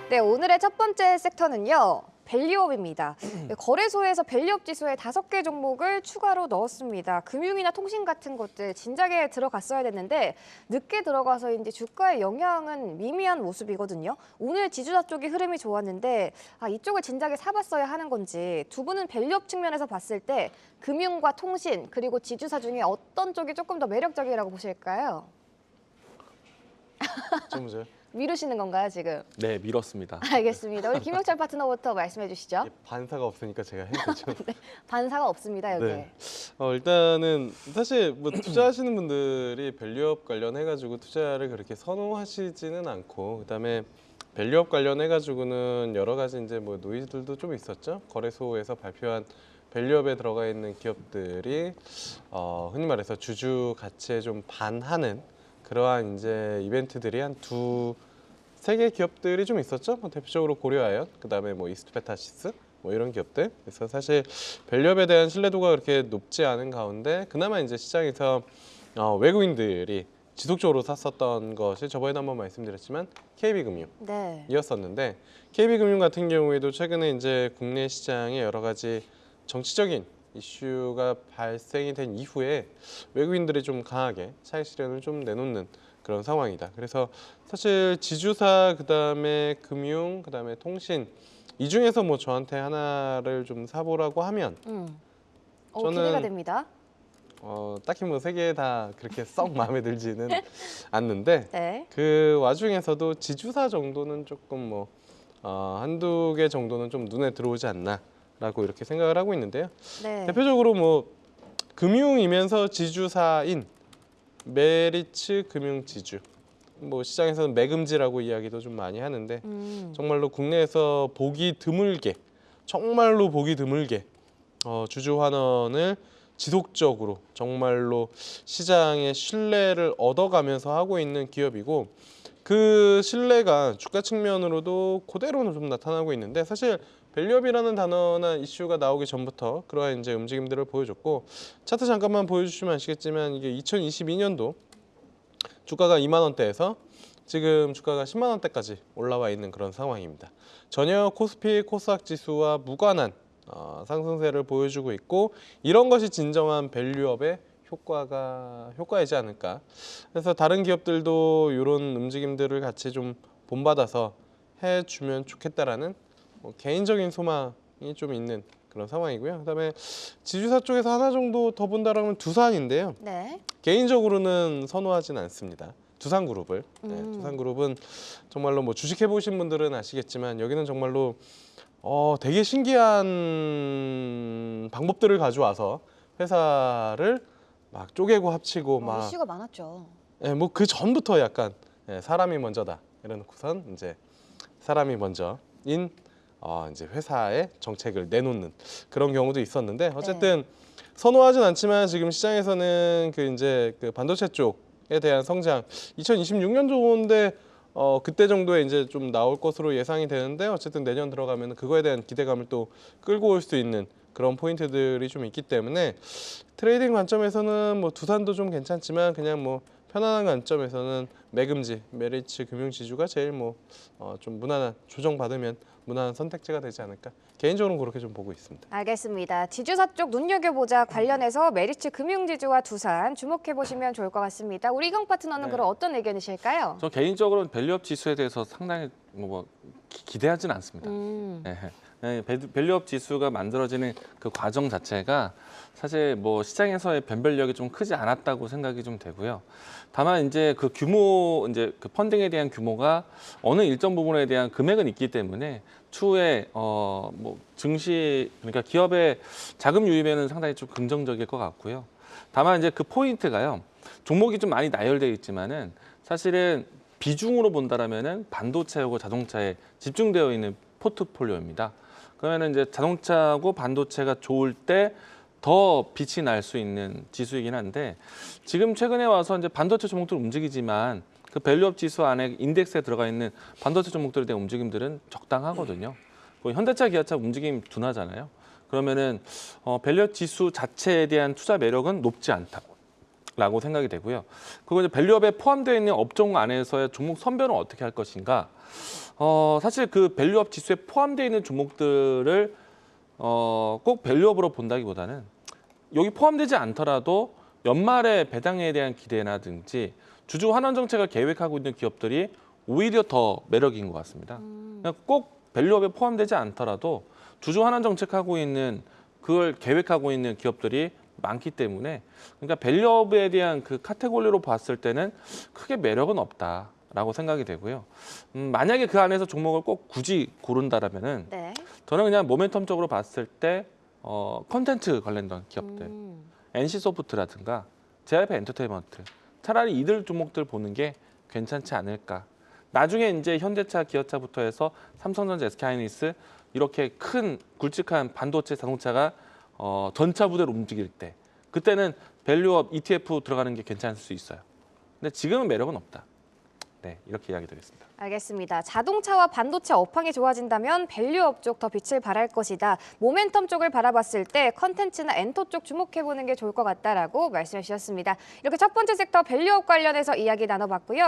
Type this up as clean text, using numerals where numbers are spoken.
네, 오늘의 첫 번째 섹터는요. 밸류업입니다. 거래소에서 밸류업 지수에 5개 종목을 추가로 넣었습니다. 금융이나 통신 같은 것들 진작에 들어갔어야 됐는데 늦게 들어가서인지 주가의 영향은 미미한 모습이거든요. 오늘 지주사 쪽이 흐름이 좋았는데 이쪽을 진작에 사봤어야 하는 건지 두 분은 밸류업 측면에서 봤을 때 금융과 통신 그리고 지주사 중에 어떤 쪽이 조금 더 매력적이라고 보실까요? 좀 미루시는 건가요, 지금? 네, 밀었습니다. 알겠습니다. 우리 김영철 파트너부터 말씀해 주시죠. 반사가 없으니까 제가 해도 되죠. 네, 반사가 없습니다, 여기. 네. 일단은 사실 뭐 투자하시는 분들이 밸류업 관련해가지고 투자를 그렇게 선호하시지는 않고, 그다음에 밸류업 관련해가지고는 여러 가지 이제 뭐 노이즈들도 좀 있었죠. 거래소에서 발표한 밸류업에 들어가 있는 기업들이 흔히 말해서 주주 가치에 좀 반하는 그러한 이제 이벤트들이 한 2-3개 기업들이 좀 있었죠. 뭐 대표적으로 고려아연, 그다음에 뭐 이스트페타시스 뭐 이런 기업들. 그래서 사실 밸류업에 대한 신뢰도가 그렇게 높지 않은 가운데 그나마 이제 시장에서 외국인들이 지속적으로 샀었던 것이 저번에도 한번 말씀드렸지만 KB금융이었었는데, 네. KB금융 같은 경우에도 최근에 이제 국내 시장에 여러 가지 정치적인 이슈가 발생이 된 이후에 외국인들이 좀 강하게 차익 실현을 좀 내놓는 그런 상황이다. 그래서 사실 지주사, 그다음에 금융, 그다음에 통신 이 중에서 뭐 저한테 하나를 좀 사보라고 하면 저는 기대가 됩니다. 딱히 뭐 3개 다 그렇게 썩 마음에 들지는 않는데 네. 그 와중에서도 지주사 정도는 조금 뭐 한두 개 정도는 좀 눈에 들어오지 않나 라고 이렇게 생각을 하고 있는데요. 네. 대표적으로 뭐 금융이면서 지주사인 메리츠 금융지주, 뭐 시장에서는 매금지라고 이야기도 좀 많이 하는데 정말로 국내에서 보기 드물게, 정말로 보기 드물게 주주 환원을 지속적으로 정말로 시장의 신뢰를 얻어가면서 하고 있는 기업이고, 그 신뢰가 주가 측면으로도 그대로는 좀 나타나고 있는데, 사실 밸류업이라는 단어나 이슈가 나오기 전부터 그러한 이제 움직임들을 보여줬고, 차트 잠깐만 보여주시면 아시겠지만 이게 2022년도 주가가 2만 원대에서 지금 주가가 10만 원대까지 올라와 있는 그런 상황입니다. 전혀 코스피, 코스닥 지수와 무관한 상승세를 보여주고 있고, 이런 것이 진정한 밸류업의 효과이지 않을까. 그래서 다른 기업들도 이런 움직임들을 같이 좀 본받아서 해주면 좋겠다라는 개인적인 소망이 좀 있는 그런 상황이고요. 그다음에 지주사 쪽에서 하나 정도 더 본다라면 두산인데요. 네. 개인적으로는 선호하진 않습니다. 두산그룹을. 네, 두산그룹은 정말로 뭐 주식해 보신 분들은 아시겠지만 여기는 정말로 되게 신기한 방법들을 가져와서 회사를 막 쪼개고 합치고 막 이슈가 많았죠. 뭐 그 전부터 약간 사람이 먼저다 이래놓고선 이제 사람이 먼저인 이제 회사의 정책을 내놓는 그런 경우도 있었는데, 어쨌든 선호하진 않지만 지금 시장에서는 그 이제 그 반도체 쪽에 대한 성장 2026년 정도인데 그때 정도에 이제 좀 나올 것으로 예상이 되는데, 어쨌든 내년 들어가면 그거에 대한 기대감을 또 끌고 올 수 있는 그런 포인트들이 좀 있기 때문에 트레이딩 관점에서는 뭐 두산도 좀 괜찮지만 그냥 뭐 편안한 관점에서는 매금지, 메리츠 금융지주가 제일 뭐 좀 무난한, 조정받으면 무난한 선택지가 되지 않을까. 개인적으로는 그렇게 좀 보고 있습니다. 알겠습니다. 지주사 쪽 눈여겨보자 관련해서 메리츠 금융지주와 두산 주목해보시면 좋을 것 같습니다. 우리 이경 파트너는 네. 그럼 어떤 의견이실까요? 저 개인적으로는 밸류업 지수에 대해서 상당히 기대하지는 않습니다. 네, 밸류업 지수가 만들어지는 그 과정 자체가 사실 뭐 시장에서의 변별력이 좀 크지 않았다고 생각이 좀 되고요. 다만 이제 그 규모, 이제 그 펀딩에 대한 규모가 어느 일정 부분에 대한 금액은 있기 때문에 추후에 뭐 증시, 그러니까 기업의 자금 유입에는 상당히 좀 긍정적일 것 같고요. 다만 이제 그 포인트가요, 종목이 좀 많이 나열되어 있지만은 사실은 비중으로 본다라면은 반도체하고 자동차에 집중되어 있는 포트폴리오입니다. 그러면 이제 자동차하고 반도체가 좋을 때 더 빛이 날 수 있는 지수이긴 한데, 지금 최근에 와서 이제 반도체 종목들 움직이지만 그 밸류업 지수 안에 인덱스에 들어가 있는 반도체 종목들에 대한 움직임들은 적당하거든요. 현대차, 기아차 움직임 둔하잖아요. 그러면은 밸류업 지수 자체에 대한 투자 매력은 높지 않다라고 생각이 되고요. 그리고 이제 밸류업에 포함되어 있는 업종 안에서의 종목 선별은 어떻게 할 것인가? 사실 그 밸류업 지수에 포함되어 있는 종목들을 꼭 밸류업으로 본다기보다는 여기 포함되지 않더라도 연말에 배당에 대한 기대라든지 주주 환원 정책을 계획하고 있는 기업들이 오히려 더 매력인 것 같습니다. 그러니까 꼭 밸류업에 포함되지 않더라도 주주 환원 정책하고 있는 그걸 계획하고 있는 기업들이 많기 때문에 그러니까 밸류업에 대한 그 카테고리로 봤을 때는 크게 매력은 없다라고 생각이 되고요. 만약에 그 안에서 종목을 꼭 굳이 고른다라면은 네. 저는 그냥 모멘텀적으로 봤을 때 콘텐츠 관련된 기업들, NC소프트라든가 JYP 엔터테인먼트 차라리 이들 종목들 보는 게 괜찮지 않을까. 나중에 이제 현대차, 기아차부터 해서 삼성전자, SK하이닉스 이렇게 큰 굵직한 반도체 자동차가 전차 부대로 움직일 때 그때는 밸류업 ETF 들어가는 게 괜찮을 수 있어요. 근데 지금은 매력은 없다. 네, 이렇게 이야기 드리겠습니다. 알겠습니다. 자동차와 반도체 업황이 좋아진다면 밸류업 쪽 더 빛을 발할 것이다. 모멘텀 쪽을 바라봤을 때 컨텐츠나 엔터 쪽 주목해보는 게 좋을 것 같다라고 말씀해 주셨습니다. 이렇게 첫 번째 섹터 밸류업 관련해서 이야기 나눠봤고요.